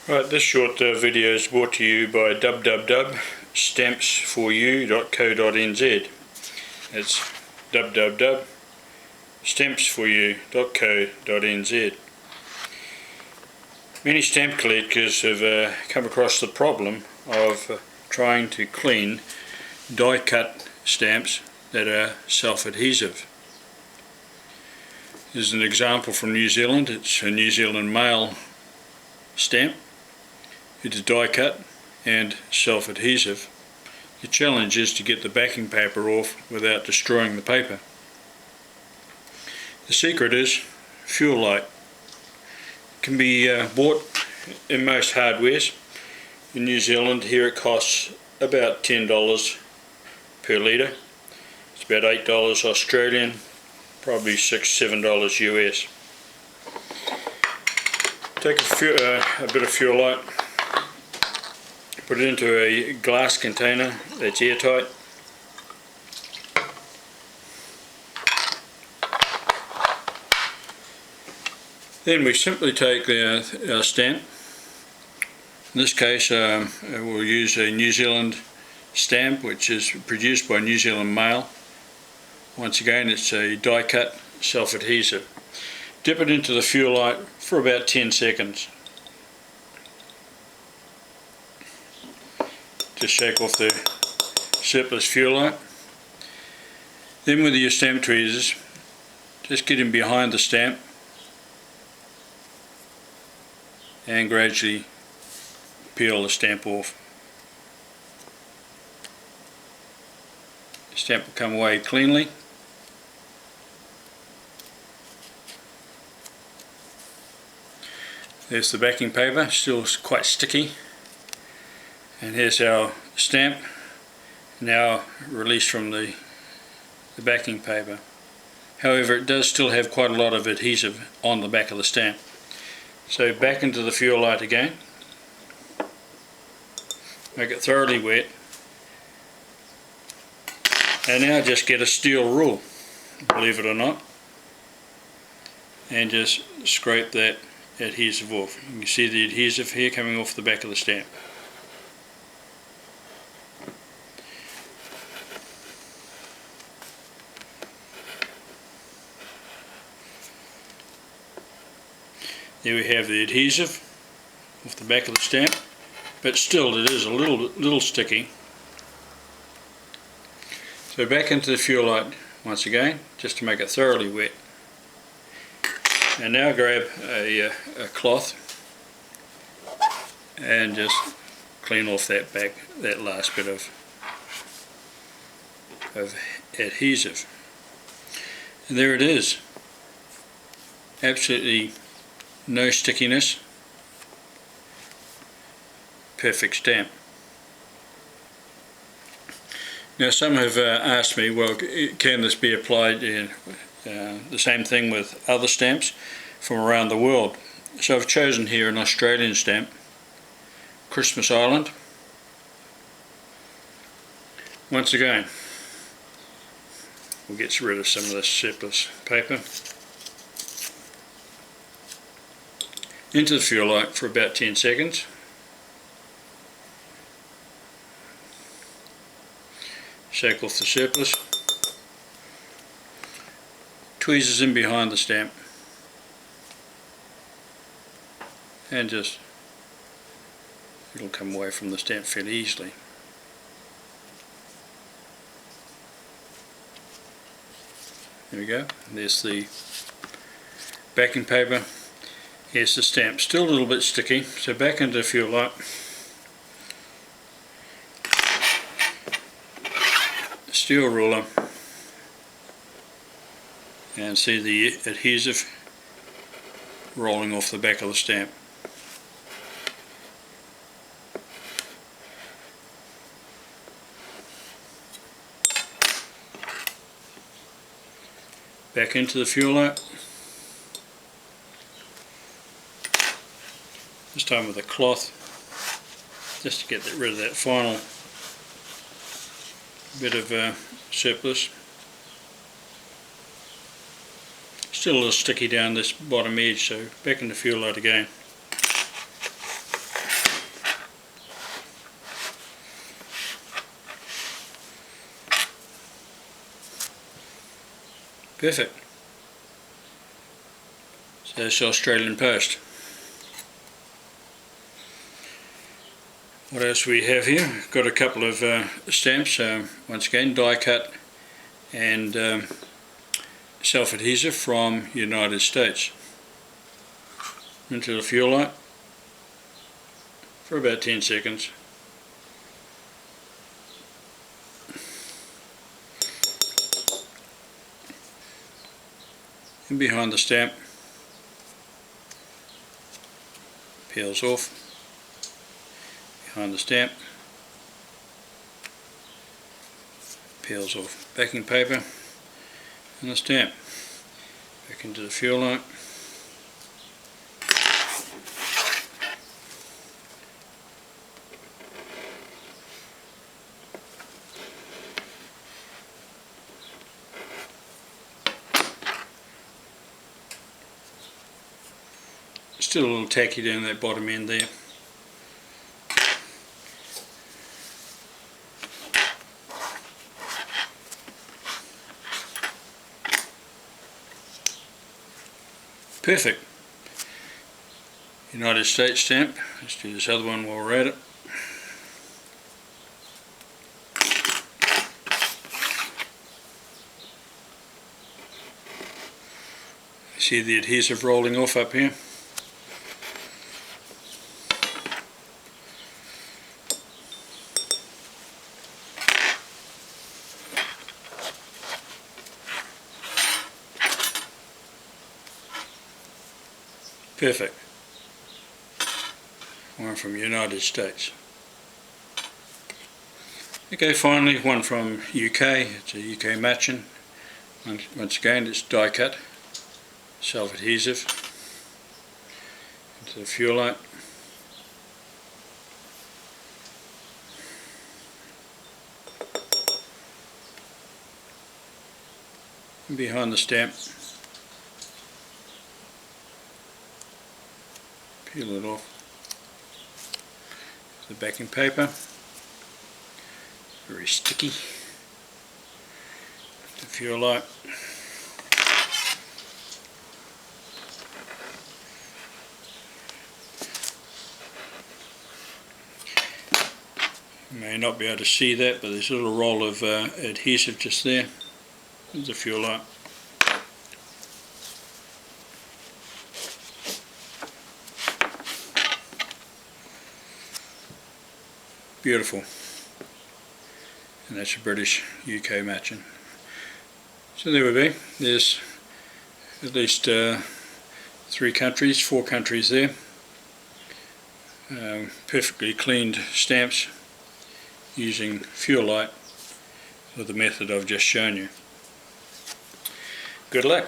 Right, this short video is brought to you by Stamps.AVI.co.nz. It's www.Stamps.AVI.co.nz. Many stamp collectors have come across the problem of trying to clean die-cut stamps that are self-adhesive. There's an example from New Zealand. It's a New Zealand mail stamp. It is die-cut and self-adhesive. The challenge is to get the backing paper off without destroying the paper. The secret is fuel light. It can be bought in most hardwares. In New Zealand here it costs about $10 per litre. It's about $8 Australian, probably $6-7 US. Take a bit of fuel light, put it into a glass container that's airtight. Then we simply take our stamp. In this case we'll use a New Zealand stamp which is produced by New Zealand Mail. Once again, it's a die-cut self-adhesive. Dip it into the fuel light for about 10 seconds. Just shake off the surplus fuel light. Then with your stamp tweezers, just get in behind the stamp and gradually peel the stamp off. The stamp will come away cleanly. There's the backing paper, still quite sticky. And here's our stamp, now released from the backing paper. However, it does still have quite a lot of adhesive on the back of the stamp. So back into the fuel light again. Make it thoroughly wet. And now just get a steel rule, believe it or not, and just scrape that adhesive off. You can see the adhesive here coming off the back of the stamp. There we have the adhesive off the back of the stamp, but still it is a little sticky. So back into the fuel light once again, just to make it thoroughly wet. And now grab a cloth and just clean off that last bit of adhesive. And there it is. Absolutely no stickiness. Perfect stamp. Now some have asked me, well, can this be applied in the same thing with other stamps from around the world? So I've chosen here an Australian stamp, Christmas Island. Once again, we'll get rid of some of this surplus paper. Into the fuel light for about 10 seconds. Shake off the surplus. Tweezers in behind the stamp. And just, it'll come away from the stamp fairly easily. There we go. There's the backing paper. Here's the stamp. Still a little bit sticky, so back into the fuel light. Steel ruler, and see the adhesive rolling off the back of the stamp. Back into the fuel light. This time with a cloth, just to get rid of that final bit of surplus. Still a little sticky down this bottom edge, so back in the fuel light again. Perfect. So that's Australian Post. What else we have here? We've got a couple of stamps, once again die cut and self adhesive from United States. Into the fuel light for about 10 seconds. And behind the stamp, peels off. Behind the stamp, peels off. Backing paper and the stamp. Back into the fuel light. Still a little tacky down that bottom end there. Perfect. United States stamp. Let's do this other one while we're at it. See the adhesive rolling off up here? Perfect. One from United States. Okay, finally one from UK. It's a UK matching. Once again, it's die cut, self adhesive. Into the fuel light. And behind the stamp. Peel it off. The backing paper, very sticky. The fuel light. You may not be able to see that, but there's a little roll of adhesive just there. There's the fuel light. Beautiful. And that's a British UK matching. So there we be. There's at least 4 countries there. Perfectly cleaned stamps using fuel light with the method I've just shown you. Good luck.